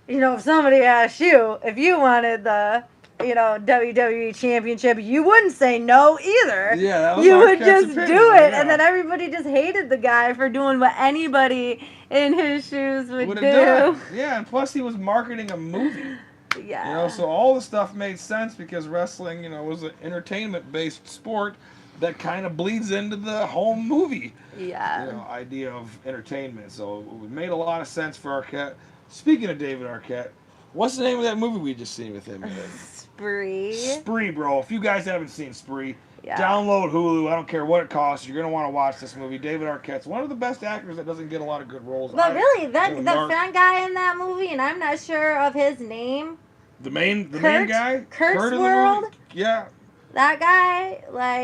S2: if somebody asked you if you wanted the WWE Championship, you wouldn't say no either.
S1: Yeah, that was
S2: you would
S1: Arquette's
S2: just
S1: opinion,
S2: do it,
S1: yeah.
S2: and then everybody just hated the guy for doing what anybody in his shoes would
S1: Would
S2: do.
S1: have done. Yeah, and plus he was marketing a movie.
S2: Yeah.
S1: So all the stuff made sense because wrestling, was an entertainment-based sport that kind of bleeds into the home movie,
S2: Yeah.
S1: idea of entertainment. So it made a lot of sense for Arquette. Speaking of David Arquette, what's the name of that movie we just seen with him in?
S2: Spree.
S1: Spree, bro. If you guys haven't seen Spree,
S2: Yeah.
S1: download Hulu. I don't care what it costs. You're going to want to watch this movie. David Arquette's one of the best actors that doesn't get a lot of good roles.
S2: But really, the fat guy in that movie, and I'm not sure of his name.
S1: The main guy?
S2: Kurt's World?
S1: Yeah.
S2: That guy,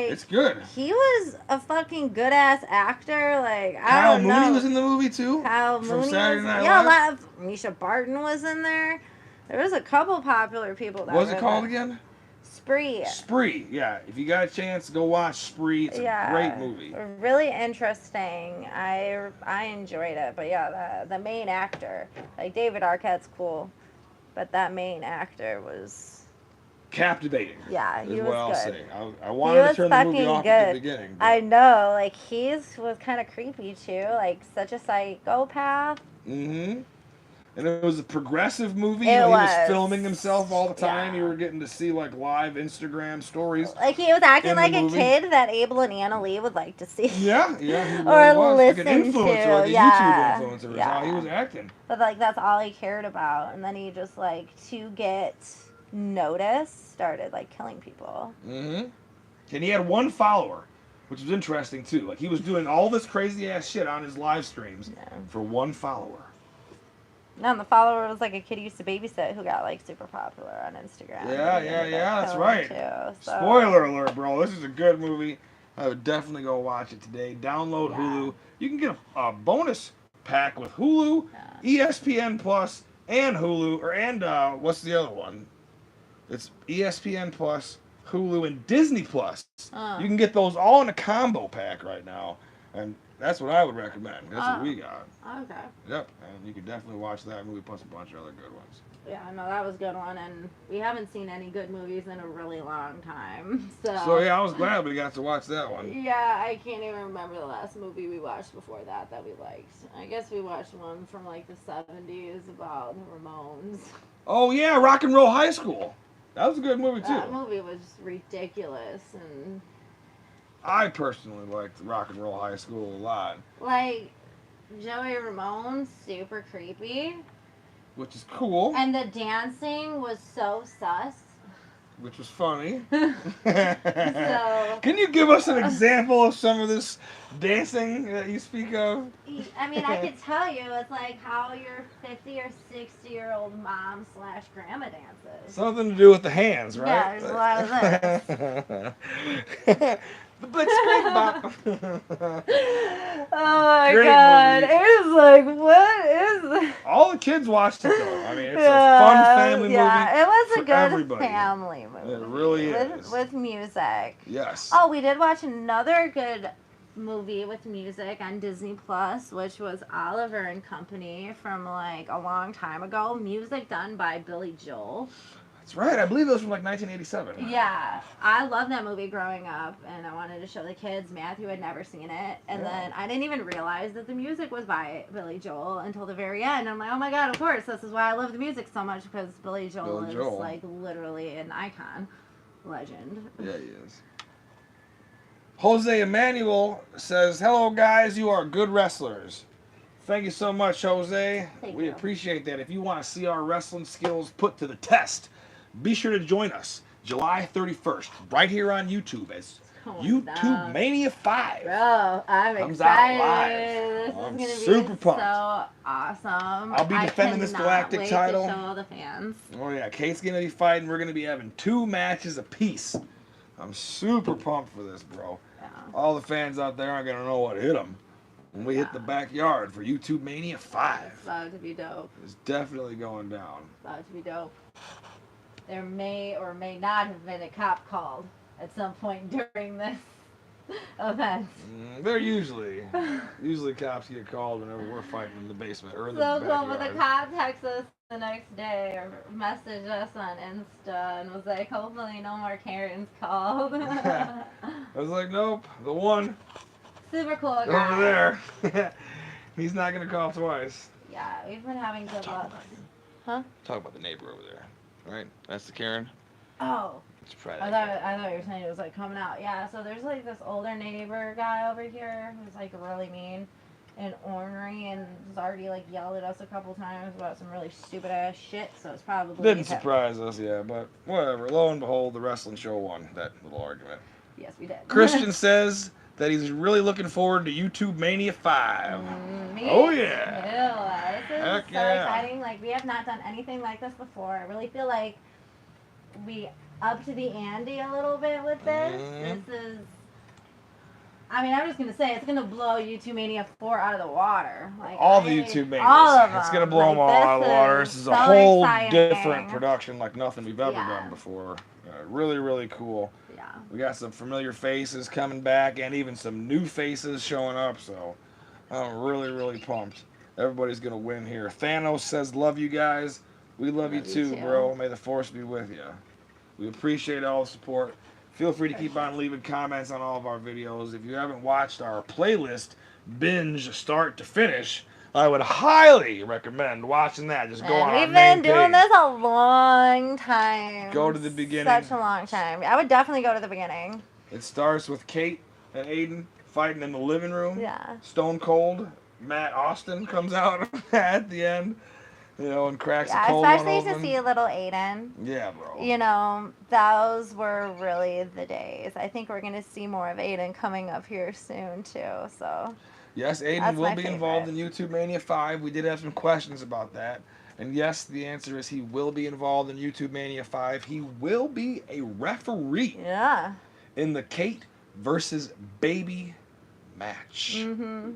S1: it's good.
S2: He was a fucking good ass actor. Like,
S1: Kyle
S2: I don't know.
S1: Mooney was in the movie too.
S2: Kyle
S1: from
S2: Mooney
S1: Saturday
S2: was,
S1: Night
S2: yeah,
S1: Live.
S2: a lot of Misha Barton was in there. There was a couple popular people.
S1: What was it called again?
S2: Spree.
S1: Spree. Yeah. If you got a chance, go watch Spree. It's a great movie.
S2: Really interesting. I enjoyed it. But yeah, the main actor, like David Arquette's cool, but that main actor was
S1: captivating.
S2: Yeah, he was
S1: what I'll
S2: good.
S1: say. I wanted to turn the movie off at the beginning.
S2: I know, like was kind of creepy too, like such a psychopath.
S1: Mm-hmm. And it was a progressive movie.
S2: He
S1: was filming himself all the time.
S2: Yeah.
S1: You were getting to see like live Instagram stories.
S2: Like he was acting like a kid that Abel and Anna Lee would like to see.
S1: Yeah, he
S2: or
S1: was.
S2: listen
S1: like an influencer,
S2: to.
S1: like a
S2: yeah.
S1: YouTube influencer.
S2: Yeah.
S1: How he was acting.
S2: But like that's all he cared about, and then he just like to get noticed started like killing people.
S1: Mm-hmm. And he had one follower, which was interesting too. Like he was doing all this crazy ass shit on his live streams for one follower.
S2: No, and the follower was like a kid he used to babysit who got like super popular on Instagram.
S1: Yeah, that's right.
S2: Too, so.
S1: Spoiler alert, bro. This is a good movie. I would definitely go watch it today. Download Hulu. You can get a bonus pack with Hulu, ESPN Plus, and Hulu, and what's the other one? It's ESPN Plus, Hulu, and Disney Plus. You can get those all in a combo pack right now, and that's what I would recommend. That's what we got.
S2: Okay.
S1: Yep, and you can definitely watch that movie plus a bunch of other good ones.
S2: Yeah, no, that was a good one, and we haven't seen any good movies in a really long time.
S1: So yeah, I was glad we got to watch that one.
S2: Yeah, I can't even remember the last movie we watched before that we liked. I guess we watched one from like the 70s about the Ramones.
S1: Oh yeah, Rock and Roll High School. That was a good movie too.
S2: That movie was ridiculous, and
S1: I personally liked Rock and Roll High School a lot.
S2: Like Joey Ramone's super creepy.
S1: Which is cool.
S2: And the dancing was so sus.
S1: Which was funny.
S2: So,
S1: can you give us an example of some of this dancing that you speak of?
S2: I mean, I could tell you, it's like how your 50 or 60-year-old mom / grandma dances.
S1: Something to do with the hands, right?
S2: Yeah, there's a lot of this.
S1: The Blitzkrieg Bop.
S2: Oh my
S1: Great
S2: god.
S1: movie.
S2: It was like, what is this?
S1: All the kids watched it though. I mean, it's a fun family movie.
S2: Yeah, it was a good
S1: everybody.
S2: family movie.
S1: It really is.
S2: With music.
S1: Yes.
S2: Oh, we did watch another good movie with music on Disney Plus, which was Oliver and Company from like a long time ago. Music done by Billy Joel.
S1: That's right. I believe it was from like 1987.
S2: Yeah, I loved that movie growing up, and I wanted to show the kids. Matthew had never seen it, and then I didn't even realize that the music was by Billy Joel until the very end. I'm like, oh my god, of course, this is why I love the music so much, because Billy Joel is like literally an icon, legend.
S1: Yeah, he is. Jose Emmanuel says, "Hello guys, you are good wrestlers." Thank you so much, Jose. We appreciate that. If you want to see our wrestling skills put to the test, be sure to join us July 31st, right here on YouTube as YouTube Mania 5.
S2: Bro, I'm excited. This is going to be
S1: pumped.
S2: so awesome.
S1: I'll be defending this galactic title.
S2: To show the fans.
S1: Oh yeah, Kate's going to be fighting. We're going to be having 2 matches apiece. I'm super pumped for this, bro.
S2: Yeah.
S1: All the fans out there aren't going to know what hit them when we hit the backyard for YouTube Mania 5.
S2: It's about to be dope.
S1: It's definitely going down.
S2: It's about to be dope. There may or may not have been a cop called at some point during this. Offense.
S1: They're usually cops get called whenever we're fighting in the basement or in the
S2: So
S1: backyard.
S2: cool, but the cop texted us the next day or messaged us on Insta and was like, hopefully no more Karens called.
S1: I was like, nope, the one
S2: Super cool guy.
S1: over there. He's not gonna call twice.
S2: Yeah, we've been having good luck. Huh?
S1: Talk about the neighbor over there, right? That's the Karen.
S2: Oh.
S1: Let's try
S2: I
S1: that.
S2: thought you were saying it was like coming out. Yeah, so there's like this older neighbor guy over here who's like really mean and ornery and has already like yelled at us a couple times about some really stupid ass shit. So it's probably
S1: Didn't
S2: him.
S1: surprise us, yeah, but whatever. Lo and behold, the wrestling show won that little argument.
S2: Yes, we did.
S1: Christian says that he's really looking forward to YouTube Mania 5.
S2: Me
S1: Oh yeah.
S2: too. This is
S1: Heck
S2: so
S1: yeah.
S2: exciting. Like we have not done anything like this before. I really feel like we upped the ante a little bit with this.
S1: Mhm.
S2: This is. I mean, I'm just gonna say it's gonna blow YouTube Mania 4 out of the water. Like
S1: All the YouTube Manias.
S2: all of them.
S1: It's gonna blow them all
S2: Like,
S1: out of the water. This is a
S2: so
S1: whole
S2: exciting.
S1: different production like nothing we've ever
S2: Yeah.
S1: done before. Really, really cool.
S2: Yeah.
S1: We got some familiar faces coming back and even some new faces showing up, so I'm really, really pumped. Everybody's gonna win here. Thanos says, love you guys. We love you too, bro. May the force be with you. We appreciate all the support. Feel free to keep on leaving comments on all of our videos. If you haven't watched our playlist, binge start to finish, I would highly recommend watching that. Just go on our
S2: We've
S1: main
S2: been doing
S1: page.
S2: this a long time.
S1: Go to the beginning.
S2: Such a long time. I would definitely go to the beginning.
S1: It starts with Kate and Aiden fighting in the living room.
S2: Yeah.
S1: Stone Cold. Matt Austin comes out at the end, you know, and cracks a
S2: Yeah,
S1: cold one
S2: especially
S1: open.
S2: to see a little Aiden.
S1: Yeah, bro.
S2: You know, those were really the days. I think we're going to see more of Aiden coming up here soon, too. So,
S1: Yes, Aiden
S2: That's
S1: will
S2: my
S1: be involved in
S2: favorite.
S1: YouTube Mania 5. We did have some questions about that. And yes, the answer is he will be involved in YouTube Mania 5. He will be a referee
S2: yeah.
S1: in the Kate versus Baby match.
S2: Mm-hmm.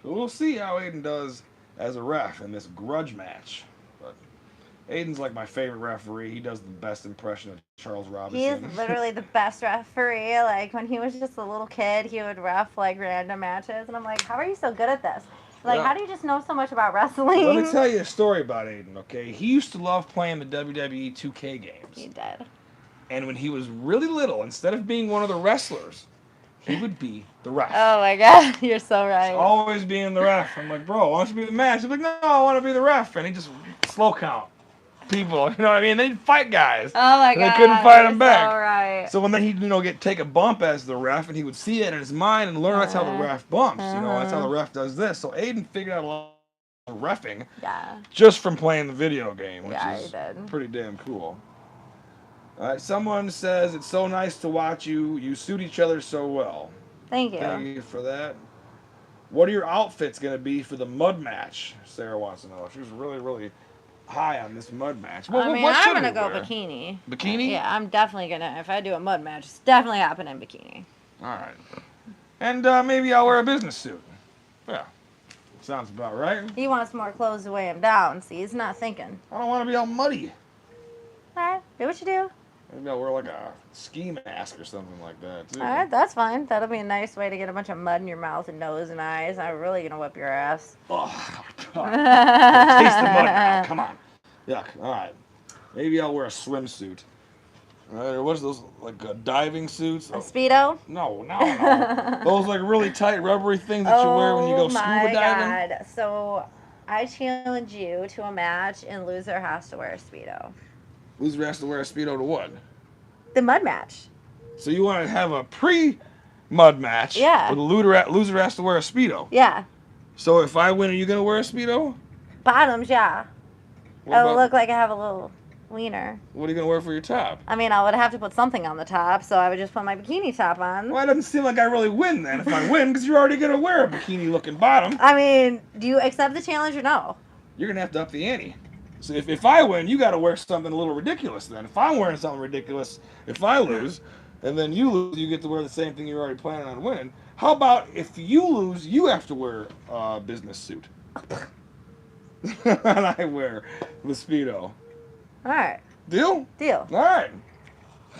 S1: So we'll see how Aiden does as a ref in this grudge match. But Aiden's like my favorite referee. He does the best impression of Charles
S2: He
S1: Robinson.
S2: is literally the best referee. Like, when he was just a little kid, he would ref, like, random matches. And I'm like, how are you so good at this? Like,
S1: Yeah.
S2: how do you just know so much about wrestling?
S1: Let me tell you a story about Aiden, okay? He used to love playing the WWE 2K games.
S2: He did.
S1: And when he was really little, instead of being one of the wrestlers, he would be the ref.
S2: Oh, my God. You're so right.
S1: Always being the ref. I'm like, bro, why don't you be the match? He's like, no, I want to be the ref. And he just slow count people, you know what I mean? They'd fight guys.
S2: Oh, my
S1: and
S2: God.
S1: they couldn't fight him
S2: You're
S1: back.
S2: So right.
S1: So when then he'd, take a bump as the ref, and he would see it in his mind and learn that's how the ref bumps. You know, that's how the ref does this. So Aiden figured out a lot of reffing
S2: Yeah.
S1: just from playing the video game, which
S2: Yeah, he
S1: is
S2: did.
S1: pretty damn cool. All right, someone says, it's so nice to watch you. You suit each other so well.
S2: Thank you.
S1: Thank you for that. What are your outfits going to be for the mud match? Sarah wants to know. She was really, really high on this mud match.
S2: I mean,
S1: what
S2: I'm
S1: should
S2: going to
S1: we
S2: go
S1: wear?
S2: bikini.
S1: Bikini?
S2: Yeah, I'm definitely going to. If I do a mud match, it's definitely happening in bikini.
S1: All right. And maybe I'll wear a business suit. Yeah. Sounds about right.
S2: He wants more clothes to weigh him down. See, he's not thinking.
S1: I don't want to be all muddy.
S2: All right, do what you do.
S1: Maybe I'll wear like a ski mask or something like that, too.
S2: All right, that's fine. That'll be a nice way to get a bunch of mud in your mouth and nose and eyes. I'm really going to whip your ass.
S1: Oh, God. Taste the mud now. Come on. Yuck. All right. Maybe I'll wear a swimsuit. All right, or what's those, like diving suits?
S2: A Speedo?
S1: No. Those like really tight rubbery things that you wear when you go scuba diving.
S2: God. So I challenge you to a match and loser has to wear a Speedo.
S1: Loser has to wear a Speedo to what?
S2: The mud match.
S1: So you want to have a pre-mud match?
S2: Yeah.
S1: Where the loser has to wear a Speedo.
S2: Yeah.
S1: So if I win, are you gonna wear a Speedo?
S2: Bottoms, yeah.
S1: What
S2: It'll
S1: about-
S2: look like I have a little wiener.
S1: What are you gonna wear for your top?
S2: I mean, I would have to put something on the top, so I would just put my bikini top on.
S1: Well, it doesn't seem like I really win then. If I win, because you're already gonna wear a bikini-looking bottom.
S2: I mean, do you accept the challenge or no?
S1: You're gonna have to up the ante. So if I win, you gotta wear something a little ridiculous then. If I'm wearing something ridiculous, if I lose, and then you lose, you get to wear the same thing you're already planning on winning. How about if you lose, you have to wear a business suit? And I wear the Speedo.
S2: All right.
S1: Deal?
S2: Deal.
S1: All right.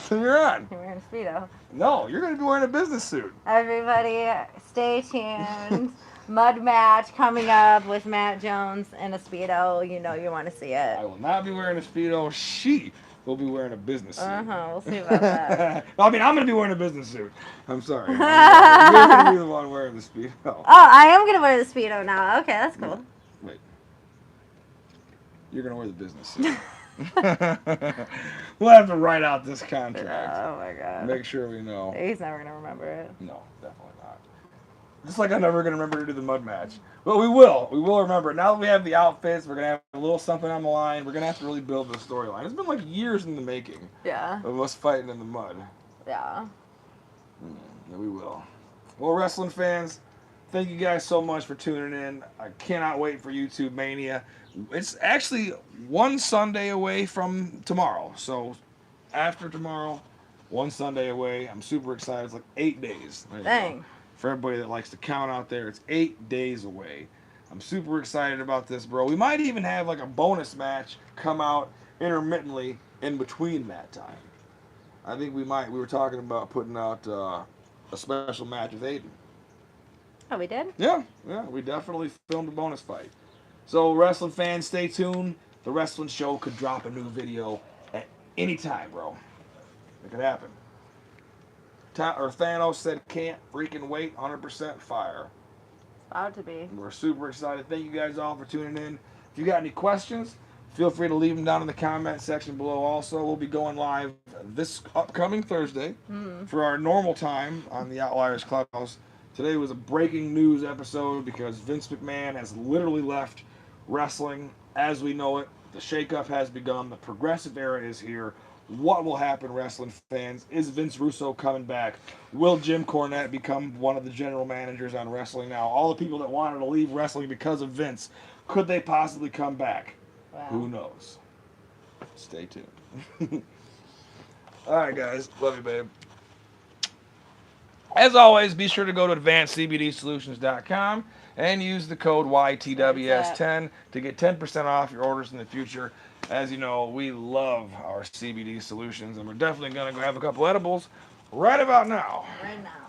S1: You're on.
S2: You're wearing a Speedo.
S1: No, you're going to be wearing a business suit.
S2: Everybody, stay tuned. Mud match coming up with Matt Jones in a Speedo. You know you want to see it.
S1: I will not be wearing a Speedo. She will be wearing a business suit.
S2: We'll see about that.
S1: I mean, I'm going to be wearing a business suit. I'm sorry. You're going to be the one wearing the Speedo.
S2: Oh, I am going to wear the Speedo now. Okay, that's cool.
S1: Wait. You're going to wear the business suit. We'll have to write out this contract.
S2: Oh my god.
S1: Make sure we know.
S2: He's never going to remember it.
S1: No, definitely not. Just like I'm never going to remember to do the mud match. But we will. We will remember. Now that we have the outfits, we're going to have a little something on the line. We're going to have to really build the storyline. It's been like years in the making.
S2: Yeah.
S1: Of us fighting in the mud.
S2: Yeah.
S1: Yeah, we will. Well, wrestling fans, thank you guys so much for tuning in. I cannot wait for YouTube Mania. It's actually one Sunday away from tomorrow. So after tomorrow, one Sunday away. I'm super excited. It's like 8 days.
S2: Dang.
S1: For everybody that likes to count out there, it's 8 days away. I'm super excited about this, bro. We might even have like a bonus match come out intermittently in between that time. I think we might. We were talking about putting out a special match with Aiden.
S2: Oh, we did?
S1: Yeah. We definitely filmed a bonus fight. So, wrestling fans, stay tuned. The Wrestling Show could drop a new video at any time, bro. It could happen. Thanos said can't freaking wait. 100% fire.
S2: It's about to be.
S1: We're super excited. Thank you guys all for tuning in. If you got any questions, feel free to leave them down in the comment section below. Also, we'll be going live this upcoming Thursday for our normal time on the Outliers Clubhouse. Today was a breaking news episode because Vince McMahon has literally left wrestling as we know it. The shakeup has begun. The progressive era is here. What will happen, wrestling fans? Is Vince Russo coming back? Will Jim Cornette become one of the general managers on Wrestling Now? All the people that wanted to leave wrestling because of Vince, could they possibly come back?
S2: Wow.
S1: Who knows? Stay tuned. All right, guys. Love you, babe. As always, be sure to go to advancedcbdsolutions.com and use the code YTWS10 to get 10% off your orders in the future. As you know, we love our CBD solutions, and we're definitely going to go have a couple edibles right about now.
S2: Right now.